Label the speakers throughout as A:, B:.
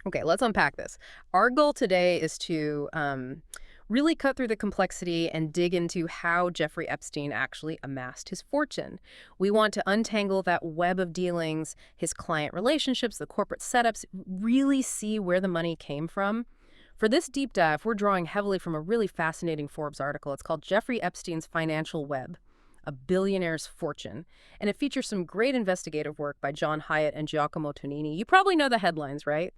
A: Okay, let's unpack this. Our goal today is to really cut through the complexity and dig into how Jeffrey Epstein actually amassed his fortune. We want to untangle that web of dealings, his client relationships, the corporate setups, really see where the money came from. For this deep dive, we're drawing heavily from a really fascinating Forbes article. It's called Jeffrey Epstein's Financial Web, a Billionaire's Fortune. And it features some great investigative work by John Hyatt and Giacomo Tonini. You probably know the headlines, right?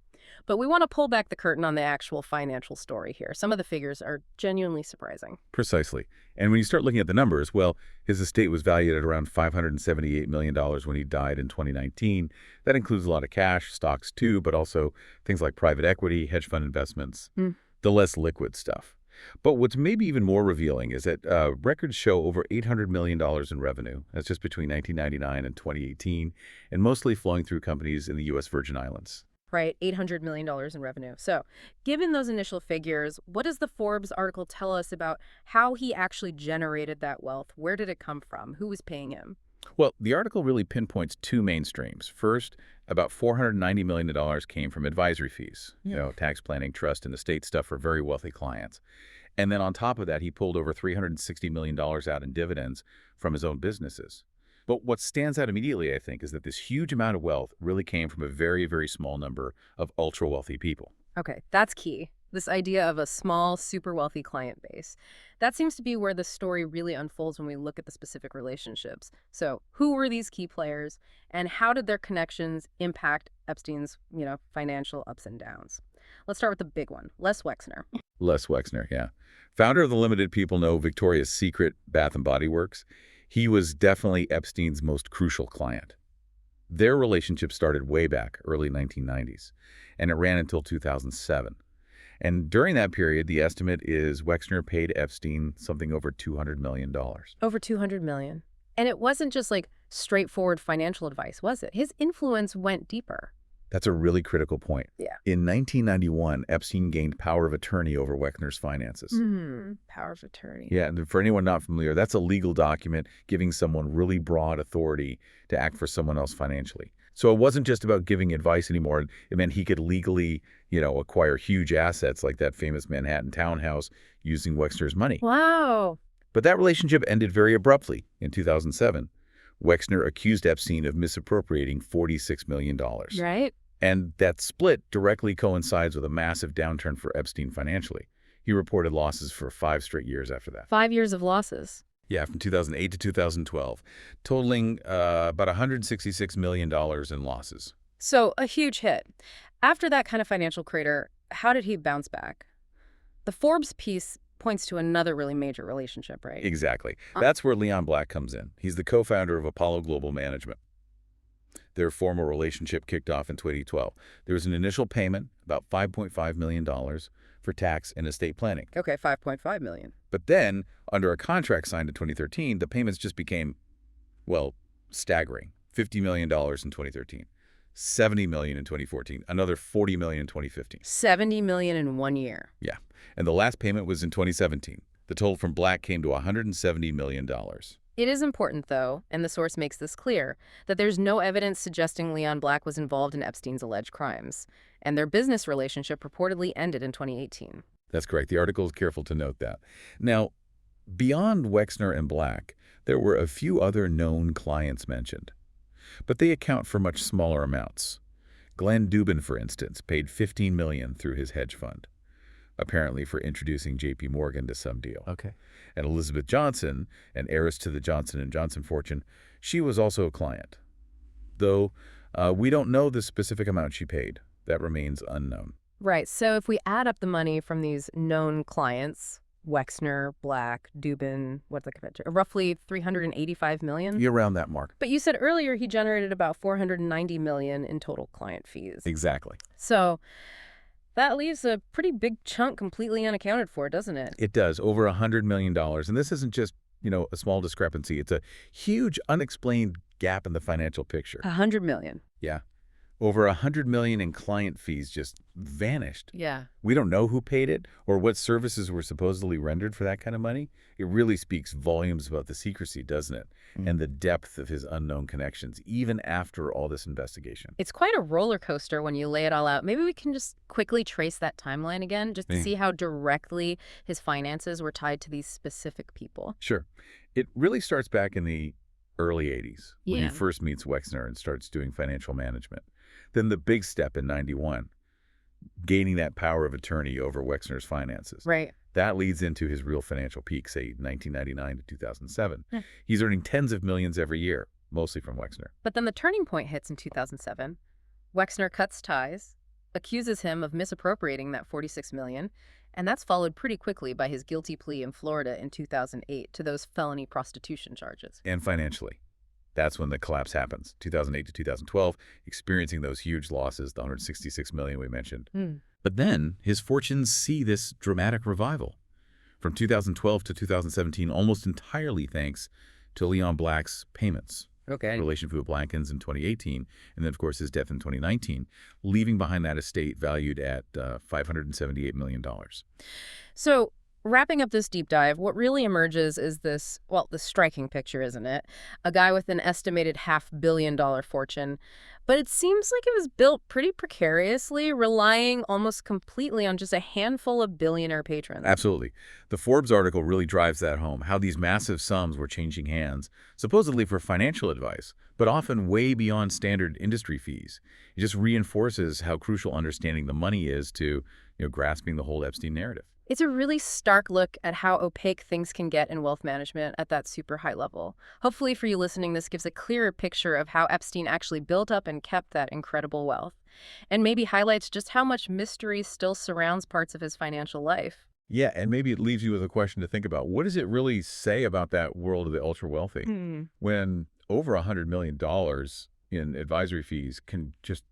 A: But we want to pull back the curtain on the actual financial story here. Some of the figures are genuinely surprising.
B: Precisely. And when you start looking at the numbers, well, his estate was valued at around $578 million when he died in 2019. That includes a lot of cash, stocks too, but also things like private equity, hedge fund investments, the less liquid stuff. But what's maybe even more revealing is that records show over $800 million in revenue. That's just between 1999 and 2018, and mostly flowing through companies in the U.S. Virgin Islands.
A: Right, $800 million in revenue. So, given those initial figures, what does the Forbes article tell us about how he actually generated that wealth? Where did it come from? Who was paying him?
B: Well, the article really pinpoints two main streams. First, about $490 million came from advisory fees, tax planning, trust, and estate stuff for very wealthy clients. And then on top of that, he pulled over $360 million out in dividends from his own businesses. But what stands out immediately, I think, is that this huge amount of wealth really came from a very, very small number of ultra-wealthy people.
A: Okay, that's key. This idea of a small, super wealthy client base. That seems to be where the story really unfolds when we look at the specific relationships. So, who were these key players, and how did their connections impact Epstein's, financial ups and downs? Let's start with the big one, Les Wexner.
B: Les Wexner, yeah. Founder of the limited people know Victoria's Secret Bath and Body Works. He was definitely Epstein's most crucial client. Their relationship started way back, early 1990s, and it ran until 2007. And during that period, the estimate is Wexner paid Epstein something over $200 million.
A: Over 200 million. And it wasn't just like straightforward financial advice, was it? His influence went deeper.
B: That's a really critical point.
A: Yeah.
B: In 1991, Epstein gained power of attorney over Wexner's finances.
A: Power of attorney.
B: Yeah, and for anyone not familiar, that's a legal document giving someone really broad authority to act for someone else financially. So it wasn't just about giving advice anymore. It meant he could legally, acquire huge assets like that famous Manhattan townhouse using Wexner's money.
A: Wow.
B: But that relationship ended very abruptly in 2007. Wexner accused Epstein of misappropriating $46 million.
A: Right.
B: And that split directly coincides with a massive downturn for Epstein financially. He reported losses for 5 straight years after that.
A: 5 years of losses.
B: Yeah, from 2008 to 2012, totaling about $166 million in losses.
A: So a huge hit. After that kind of financial crater, how did he bounce back? The Forbes piece points to another really major relationship, right?
B: Exactly. That's where Leon Black comes in. He's the co-founder of Apollo Global Management. Their formal relationship kicked off in 2012. There was an initial payment, about $5.5 million, for tax and estate planning.
A: Okay, 5.5 million.
B: But then, under a contract signed in 2013, the payments just became, staggering. $50 million in 2013, $70 million in 2014, another $40 million in 2015.
A: 70 million in 1 year.
B: Yeah, and the last payment was in 2017. The total from Black came to $170 million.
A: It is important, though, and the source makes this clear, that there's no evidence suggesting Leon Black was involved in Epstein's alleged crimes, and their business relationship reportedly ended in 2018.
B: That's correct. The article is careful to note that. Now, beyond Wexner and Black, there were a few other known clients mentioned, but they account for much smaller amounts. Glenn Dubin, for instance, paid $15 million through his hedge fund, apparently for introducing J.P. Morgan to some deal.
C: Okay.
B: And Elizabeth Johnson, an heiress to the Johnson & Johnson fortune, she was also a client. Though we don't know the specific amount she paid. That remains unknown.
A: Right, so if we add up the money from these known clients, Wexner, Black, Dubin, what's the convention? Roughly 385 million?
B: Be around that mark.
A: But you said earlier he generated about 490 million in total client fees.
B: Exactly.
A: So that leaves a pretty big chunk completely unaccounted for, doesn't it?
B: It does, over $100 million. And this isn't just, a small discrepancy. It's a huge unexplained gap in the financial picture.
A: 100 million.
B: Yeah. Over 100 million in client fees just vanished.
A: Yeah.
B: We don't know who paid it or what services were supposedly rendered for that kind of money. It really speaks volumes about the secrecy, doesn't it? And the depth of his unknown connections, even after all this investigation.
A: It's quite a roller coaster when you lay it all out. Maybe we can just quickly trace that timeline again, just to
B: Yeah.
A: see how directly his finances were tied to these specific people.
B: Sure. It really starts back in the early 80s when he
A: Yeah.
B: first meets Wexner and starts doing financial management. Then the big step in 91, gaining that power of attorney over Wexner's finances.
A: Right.
B: That leads into his real financial peak, say 1999 to 2007.
A: Hmm.
B: He's earning tens of millions every year, mostly from Wexner.
A: But then the turning point hits in 2007. Wexner cuts ties, accuses him of misappropriating that 46 million, and that's followed pretty quickly by his guilty plea in Florida in 2008 to those felony prostitution charges.
B: And financially, that's when the collapse happens. 2008 to 2012, experiencing those huge losses, the 166 million we mentioned.
A: Hmm.
B: But then his fortunes see this dramatic revival. From 2012 to 2017, almost entirely thanks to Leon Black's payments.
A: Okay.
B: Relation with Blankins in 2018, and then, of course, his death in 2019, leaving behind that estate valued at $578 million.
A: So, wrapping up this deep dive, what really emerges is this, well, this striking picture, isn't it? A guy with an estimated $500 million fortune. But it seems like it was built pretty precariously, relying almost completely on just a handful of billionaire patrons.
B: Absolutely. The Forbes article really drives that home, how these massive sums were changing hands, supposedly for financial advice, but often way beyond standard industry fees. It just reinforces how crucial understanding the money is to, grasping the whole Epstein narrative.
A: It's a really stark look at how opaque things can get in wealth management at that super high level. Hopefully for you listening, this gives a clearer picture of how Epstein actually built up and kept that incredible wealth, and maybe highlights just how much mystery still surrounds parts of his financial life.
B: Yeah, and maybe it leaves you with a question to think about. What does it really say about that world of the ultra-wealthy when over $100 million in advisory fees can just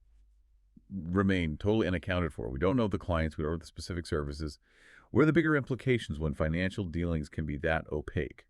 B: remain totally unaccounted for? We don't know the clients, we don't know the specific services. What are the bigger implications when financial dealings can be that opaque?